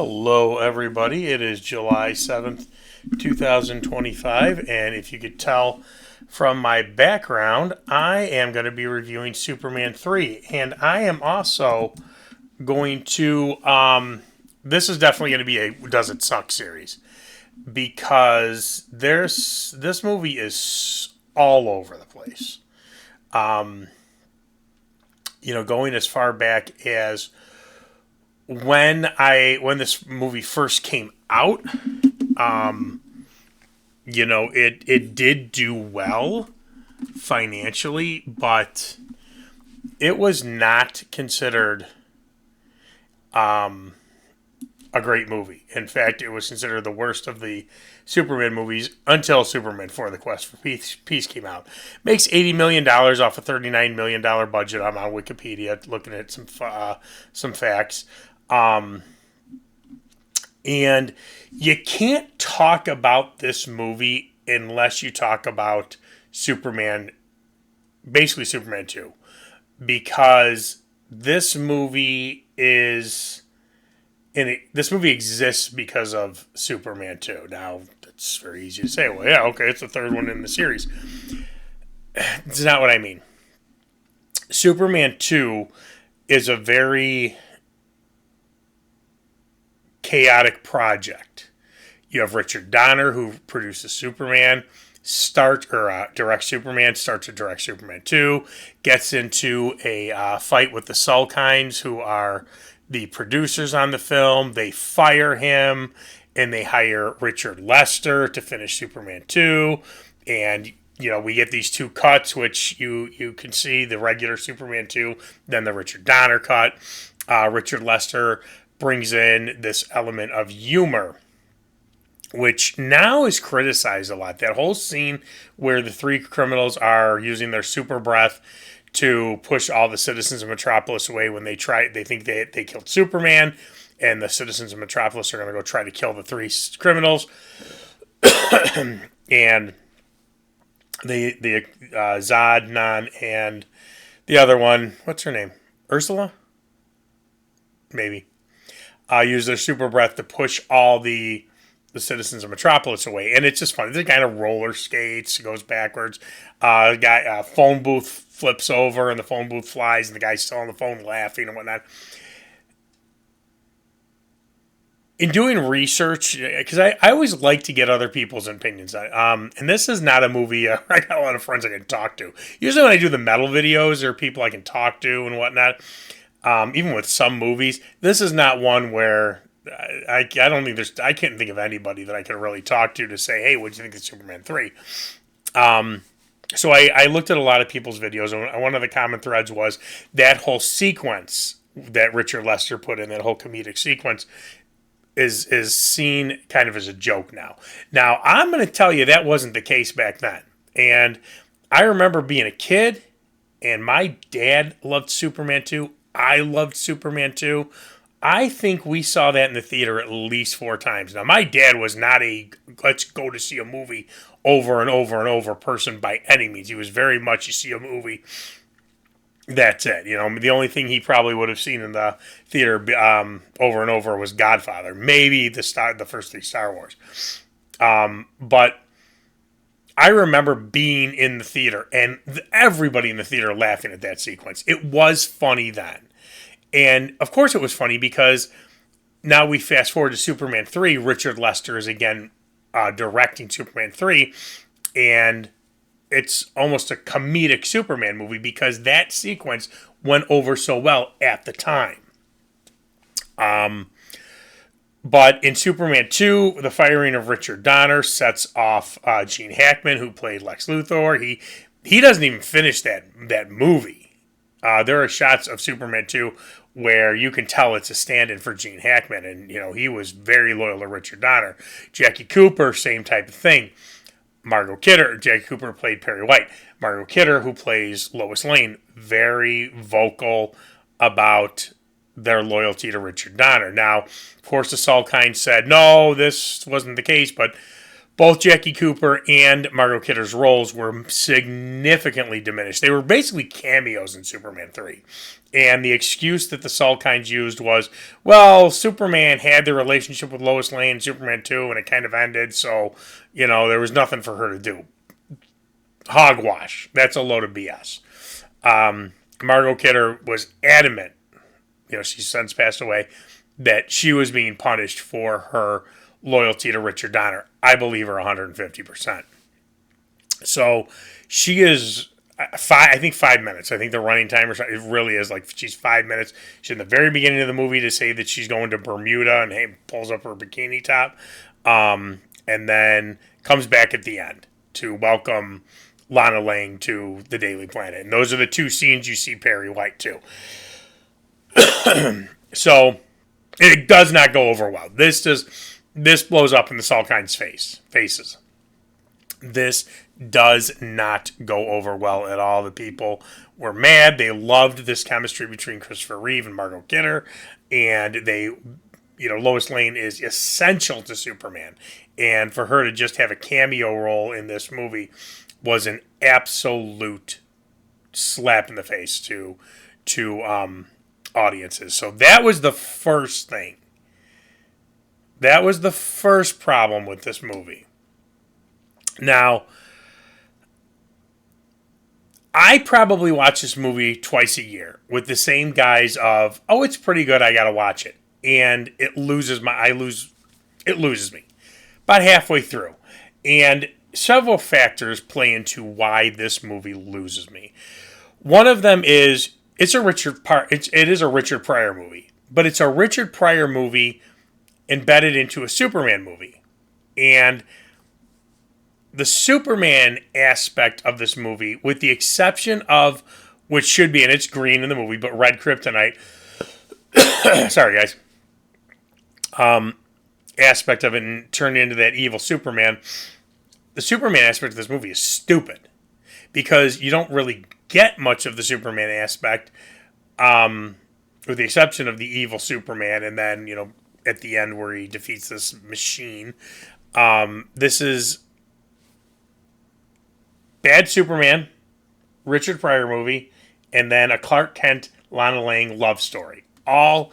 Hello, everybody. It is July 7th, 2025, and if you could tell from my background, I am going to be reviewing Superman 3, and I am also going to. This is definitely going to be a Does It Suck series because this movie is all over the place. Going as far back as when this movie first came out, it did do well financially, but it was not considered a great movie. In fact, it was considered the worst of the Superman movies until Superman 4: The Quest for Peace came out. Makes $80 million off a $39 million budget. I'm on Wikipedia looking at some facts. And you can't talk about this movie unless you talk about Superman, basically Superman 2, because this movie this movie exists because of Superman 2. Now, it's very easy to say, well, yeah, okay, it's the third one in the series. It's not what I mean. Superman 2 is a very chaotic project. You have Richard Donner, who produces Superman, directs Superman, starts to direct Superman 2, gets into a fight with the Sulkines, who are the producers on the film. They fire him, and they hire Richard Lester to finish Superman 2, and we get these two cuts, which you can see, the regular Superman 2, then the Richard Donner cut. Richard Lester brings in this element of humor, which now is criticized a lot. That whole scene where the three criminals are using their super breath to push all the citizens of Metropolis away when they think they killed Superman, and the citizens of Metropolis are going to go try to kill the three criminals. And the Zod, Nan, and the other one, what's her name? Ursula? Maybe. Use their super breath to push all the citizens of Metropolis away. And it's just funny. The guy on roller skates, goes backwards. The guy, phone booth flips over and the phone booth flies and the guy's still on the phone laughing and whatnot. In doing research, because I always like to get other people's opinions. And this is not a movie I got a lot of friends I can talk to. Usually when I do the metal videos, there are people I can talk to and whatnot. Even with some movies, this is not one where I can't think of anybody that I can really talk to say, hey, what do you think of Superman 3? So I looked at a lot of people's videos, and one of the common threads was that whole sequence that Richard Lester put in, that whole comedic sequence, is seen kind of as a joke now. Now, I'm going to tell you that wasn't the case back then. And I remember being a kid, and my dad loved Superman 2. I loved Superman 2. I think we saw that in the theater at least 4 times. Now, my dad was not a let's go to see a movie over and over and over person by any means. He was very much, you see a movie, that's it. The only thing he probably would have seen in the theater over and over was Godfather. Maybe the first 3 Star Wars. But I remember being in the theater and everybody in the theater laughing at that sequence. It was funny then. And, of course, it was funny because now we fast forward to Superman 3. Richard Lester is again directing Superman 3. And it's almost a comedic Superman movie because that sequence went over so well at the time. But in Superman 2, the firing of Richard Donner sets off Gene Hackman, who played Lex Luthor. He doesn't even finish that movie. There are shots of Superman 2 where you can tell it's a stand-in for Gene Hackman, and he was very loyal to Richard Donner. Jackie Cooper, same type of thing. Margot Kidder, Jackie Cooper played Perry White. Margot Kidder, who plays Lois Lane, very vocal about their loyalty to Richard Donner. Now, of course, the Sulkines said, no, this wasn't the case, but both Jackie Cooper and Margot Kidder's roles were significantly diminished. They were basically cameos in Superman 3. And the excuse that the Salkinds used was, well, Superman had the relationship with Lois Lane in Superman 2, and it kind of ended, so, there was nothing for her to do. Hogwash. That's a load of BS. Margot Kidder was adamant, she's since passed away, that she was being punished for her loyalty to Richard Donner. I believe her 150%. So she is, I think 5 minutes. I think the running time, it really is like she's 5 minutes. She's in the very beginning of the movie to say that she's going to Bermuda and pulls up her bikini top. And then comes back at the end to welcome Lana Lang to the Daily Planet. And those are the two scenes you see Perry White too. So it does not go over well. This blows up in the Salkinds' faces. This does not go over well at all. The people were mad. They loved this chemistry between Christopher Reeve and Margot Kidder, and Lois Lane is essential to Superman, and for her to just have a cameo role in this movie was an absolute slap in the face to audiences. So that was the first thing. That was the first problem with this movie. Now, I probably watch this movie twice a year with the same guise of, oh, it's pretty good, I gotta watch it. And it loses me about halfway through. And several factors play into why this movie loses me. One of them is it is a Richard Pryor movie, but it's a Richard Pryor movie embedded into a Superman movie. And the Superman aspect of this movie, with the exception of, which should be, and it's green in the movie, but red kryptonite, sorry guys, aspect of it and turned into that evil Superman, the Superman aspect of this movie is stupid. Because you don't really get much of the Superman aspect, with the exception of the evil Superman, and then, at the end where he defeats this machine. This is bad Superman, Richard Pryor movie, and then a Clark Kent, Lana Lang love story. All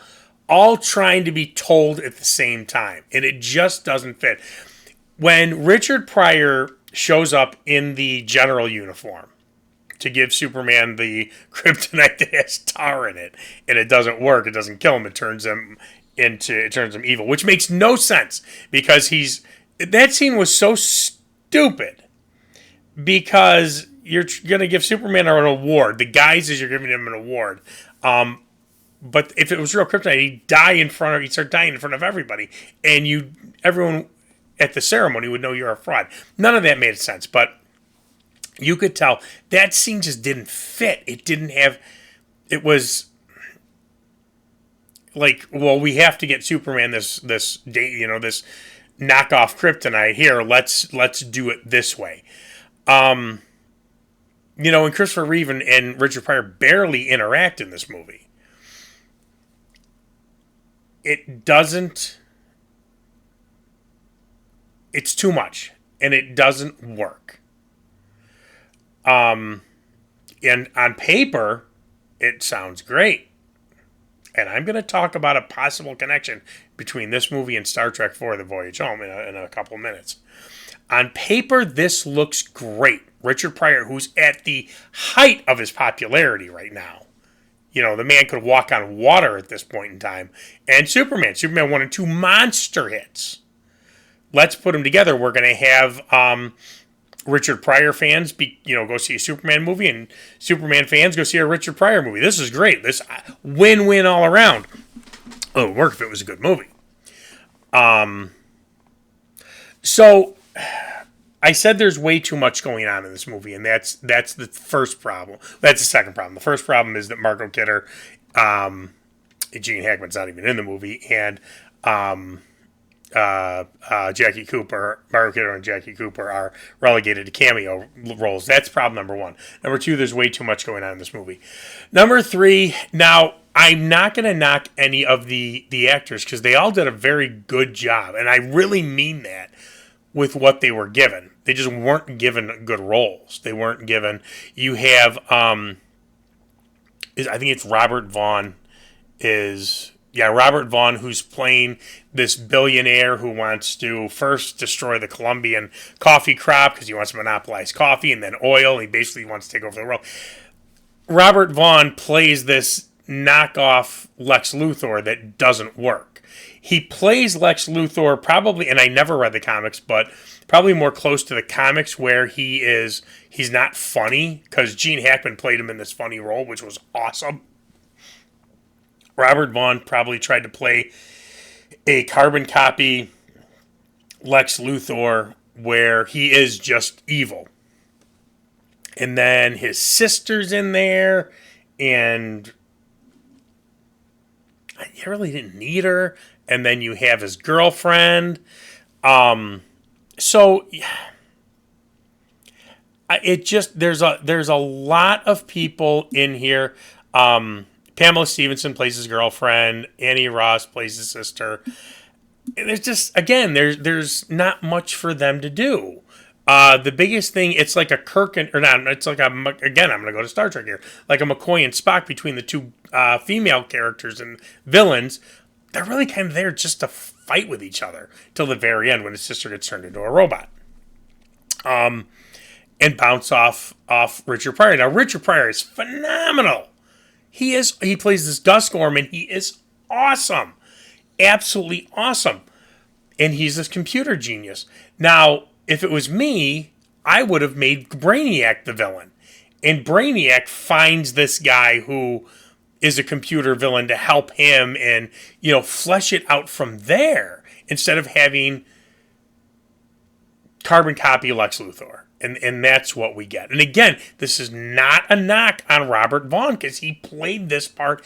trying to be told at the same time. And it just doesn't fit. When Richard Pryor shows up in the general uniform to give Superman the kryptonite that has tar in it, and it doesn't work, it doesn't kill him, it turns him evil, which makes no sense, because that scene was so stupid, because you're going to give Superman an award. The guise is you're giving him an award. But if it was real kryptonite, he'd start dying in front of everybody, and everyone at the ceremony would know you're a fraud. None of that made sense, but you could tell that scene just didn't fit. It was like, well, we have to get Superman this knockoff kryptonite here. Let's do it this way. And Christopher Reeve and Richard Pryor barely interact in this movie. It's too much, and it doesn't work. And on paper, it sounds great. And I'm going to talk about a possible connection between this movie and Star Trek IV: The Voyage Home in a couple minutes. On paper, this looks great. Richard Pryor, who's at the height of his popularity right now. The man could walk on water at this point in time. And Superman 1 and 2 monster hits. Let's put them together. We're going to have Richard Pryor fans go see a Superman movie, and Superman fans go see a Richard Pryor movie. This is great. This win-win all around. Oh, it would work if it was a good movie. So I said there's way too much going on in this movie, and that's the first problem. That's the second problem. The first problem is that Margot Kidder, Gene Hackman's not even in the movie, and Jackie Cooper, Margot Kidder and Jackie Cooper are relegated to cameo roles. That's problem number one. Number two, there's way too much going on in this movie. Number three, now I'm not going to knock any of the actors, because they all did a very good job, and I really mean that. with what they were given. They just weren't given good roles. They weren't given. You have, I think it's Robert Vaughn Robert Vaughn, who's playing this billionaire who wants to first destroy the Colombian coffee crop because he wants to monopolize coffee and then oil. He basically wants to take over the world. Robert Vaughn plays this knockoff Lex Luthor that doesn't work. He plays Lex Luthor probably, and I never read the comics, but probably more close to the comics where he's not funny, because Gene Hackman played him in this funny role, which was awesome. Robert Vaughn probably tried to play a carbon copy Lex Luthor where he is just evil. And then his sister's in there, and you really didn't need her. And then you have his girlfriend. So it just there's a lot of people in here. Pamela Stevenson plays his girlfriend. Annie Ross plays his sister. There's just, again, there's not much for them to do. The biggest thing, it's like a Kirk and, or not, it's like again, I'm going to go to Star Trek here, like a McCoy and Spock between the two female characters and villains. They're really kind of there just to fight with each other till the very end when his sister gets turned into a robot. And bounce off Richard Pryor. Now, Richard Pryor is phenomenal. He plays this Gus Gorman. He is awesome. Absolutely awesome. And he's this computer genius. Now, if it was me, I would have made Brainiac the villain. And Brainiac finds this guy who is a computer villain to help him and, flesh it out from there instead of having carbon copy Lex Luthor. And that's what we get. And again, this is not a knock on Robert Vaughn because he played this part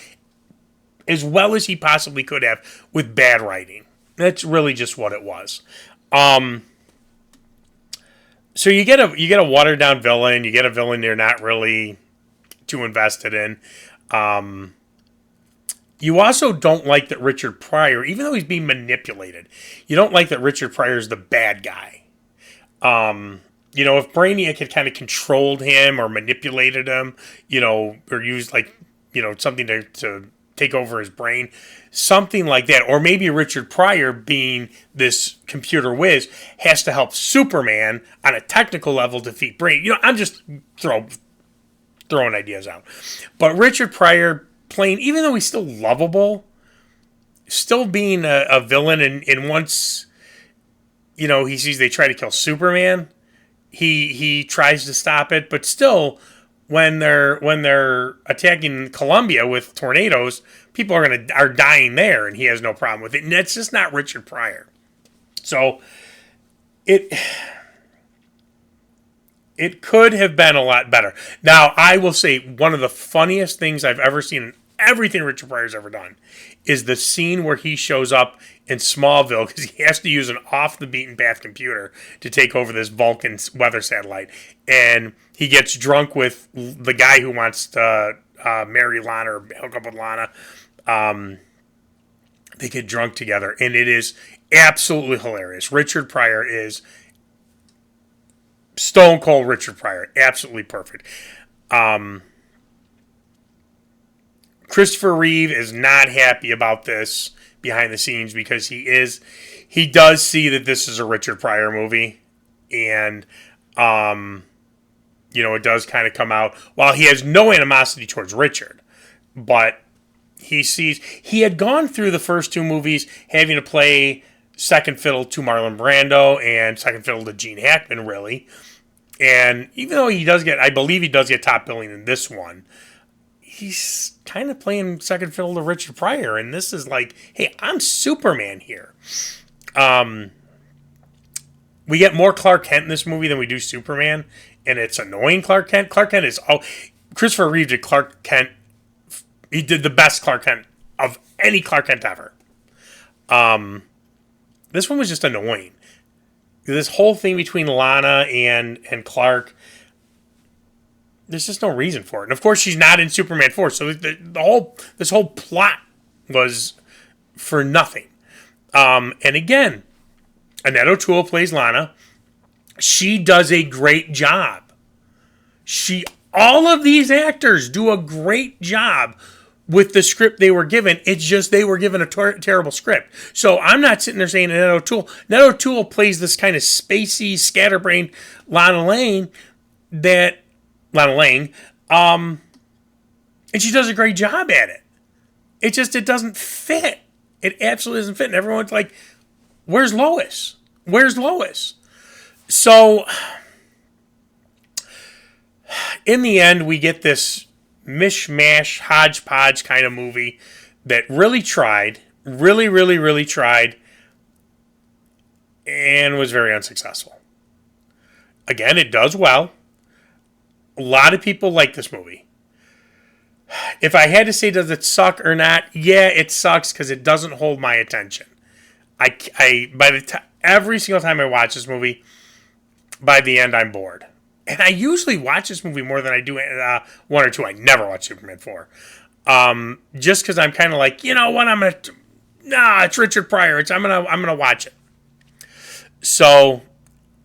as well as he possibly could have with bad writing. That's really just what it was. So you get a watered down villain. You get a villain you're not really too invested in. You also don't like that Richard Pryor, even though he's being manipulated, you don't like that Richard Pryor's the bad guy. If Brainiac had kind of controlled him or manipulated him, or used something to take over his brain, something like that. Or maybe Richard Pryor, being this computer whiz, has to help Superman on a technical level defeat Brain. I'm just throwing ideas out. But Richard Pryor playing, even though he's still lovable, still being a villain, and once, he sees they try to kill Superman, he tries to stop it, but still, when they're attacking Colombia with tornadoes, people are dying there, and he has no problem with it. And that's just not Richard Pryor. So it could have been a lot better. Now, I will say one of the funniest things I've ever seen in everything Richard Pryor's ever done is the scene where he shows up in Smallville because he has to use an off-the-beaten-path computer to take over this Vulcan weather satellite. And he gets drunk with the guy who wants to marry Lana or hook up with Lana. They get drunk together, and it is absolutely hilarious. Richard Pryor is stone cold Richard Pryor. Absolutely perfect. Christopher Reeve is not happy about this behind the scenes because he does see that this is a Richard Pryor movie, and it does kind of come out, while he has no animosity towards Richard, but he had gone through the first two movies having to play second fiddle to Marlon Brando and second fiddle to Gene Hackman, really. And even though I believe he does get top billing in this one, he's kind of playing second fiddle to Richard Pryor, and this is like, hey, I'm Superman here. We get more Clark Kent in this movie than we do Superman, and it's annoying Clark Kent. Clark Kent is, Christopher Reeve did Clark Kent, he did the best Clark Kent of any Clark Kent ever. This one was just annoying. This whole thing between Lana and Clark, there's just no reason for it. And of course, she's not in Superman 4, so this whole plot was for nothing. And again, Annette O'Toole plays Lana. She does a great job. All of these actors do a great job with the script they were given. It's just they were given a terrible script. So I'm not sitting there saying Annette O'Toole. Annette O'Toole plays this kind of spacey, scatterbrained Lana Lang, and she does a great job at it. It doesn't fit. It absolutely doesn't fit. And everyone's like, where's Lois? Where's Lois? So in the end, we get this mishmash, hodgepodge kind of movie that really tried, really tried, and was very unsuccessful. Again, it does well. A lot of people like this movie. If I had to say, does it suck or not? Yeah, it sucks because it doesn't hold my attention. Every single time I watch this movie, by the end, I'm bored. And I usually watch this movie more than I do one or two. I never watch Superman 4. Just because I'm kind of like, you know what, it's Richard Pryor. I'm gonna watch it. So,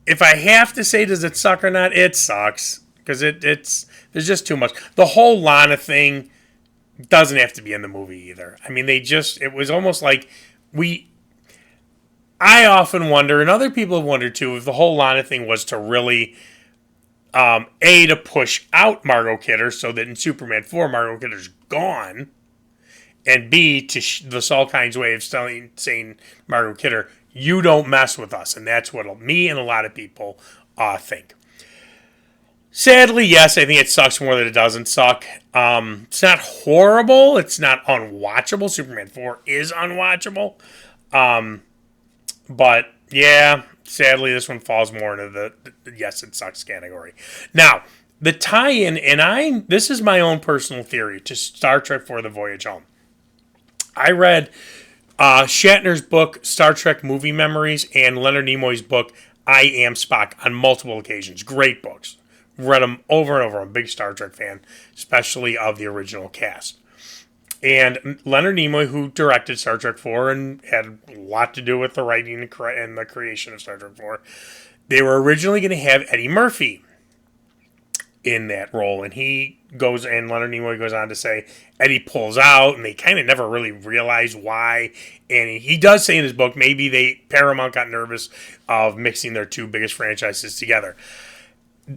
if I have to say, does it suck or not? It sucks. Because there's just too much. The whole Lana thing doesn't have to be in the movie either. I mean, it was almost like I often wonder, and other people have wondered too, if the whole Lana thing was to really, to push out Margot Kidder so that in Superman 4, Margot Kidder's gone, and B, to the Saul Kynes way of saying Margot Kidder, you don't mess with us. And that's what me and a lot of people think. Sadly, yes, I think it sucks more than it doesn't suck. It's not horrible. It's not unwatchable. Superman 4 is unwatchable. But, yeah, sadly, this one falls more into the yes, it sucks category. Now, the tie-in, and this is my own personal theory to Star Trek for the Voyage Home. I read Shatner's book, Star Trek Movie Memories, and Leonard Nimoy's book, I Am Spock, on multiple occasions. Great books. Read them over and over. I'm a big Star Trek fan, especially of the original cast. And Leonard Nimoy, who directed Star Trek 4 and had a lot to do with the writing and the creation of Star Trek 4, they were originally going to have Eddie Murphy in that role. And Leonard Nimoy goes on to say Eddie pulls out, and they kind of never really realize why. And he does say in his book, maybe Paramount got nervous of mixing their two biggest franchises together.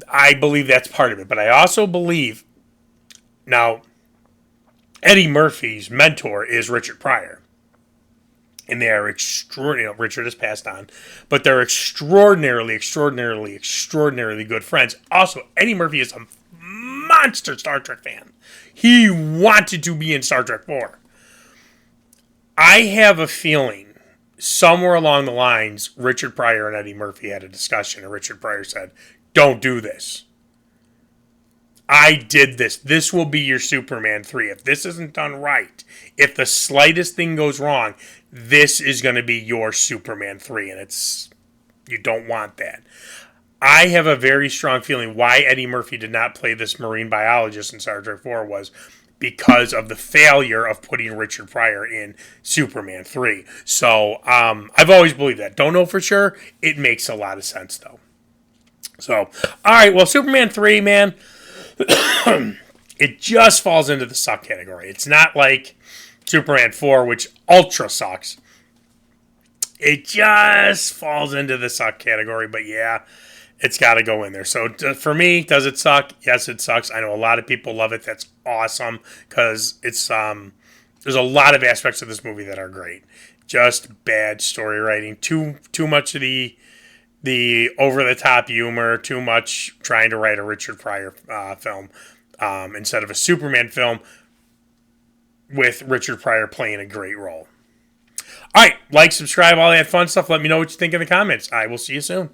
I believe that's part of it. But I also believe, now, Eddie Murphy's mentor is Richard Pryor. And they are extraordinary. Richard has passed on. But they're extraordinarily good friends. Also, Eddie Murphy is a monster Star Trek fan. He wanted to be in Star Trek 4. I have a feeling somewhere along the lines, Richard Pryor and Eddie Murphy had a discussion. And Richard Pryor said, don't do this. I did this. This will be your Superman 3. If this isn't done right, if the slightest thing goes wrong, this is going to be your Superman 3. And you don't want that. I have a very strong feeling why Eddie Murphy did not play this marine biologist in Star Trek 4 was because of the failure of putting Richard Pryor in Superman 3. So I've always believed that. Don't know for sure. It makes a lot of sense, though. So, all right, well, Superman 3, man, it just falls into the suck category. It's not like Superman 4, which ultra sucks. It just falls into the suck category, but yeah, it's got to go in there. So for me, does it suck? Yes, it sucks. I know a lot of people love it. That's awesome because it's there's a lot of aspects of this movie that are great. Just bad story writing. Too much of the over-the-top humor, too much trying to write a Richard Pryor film instead of a Superman film with Richard Pryor playing a great role. All right, like, subscribe, all that fun stuff. Let me know what you think in the comments. I will see you soon.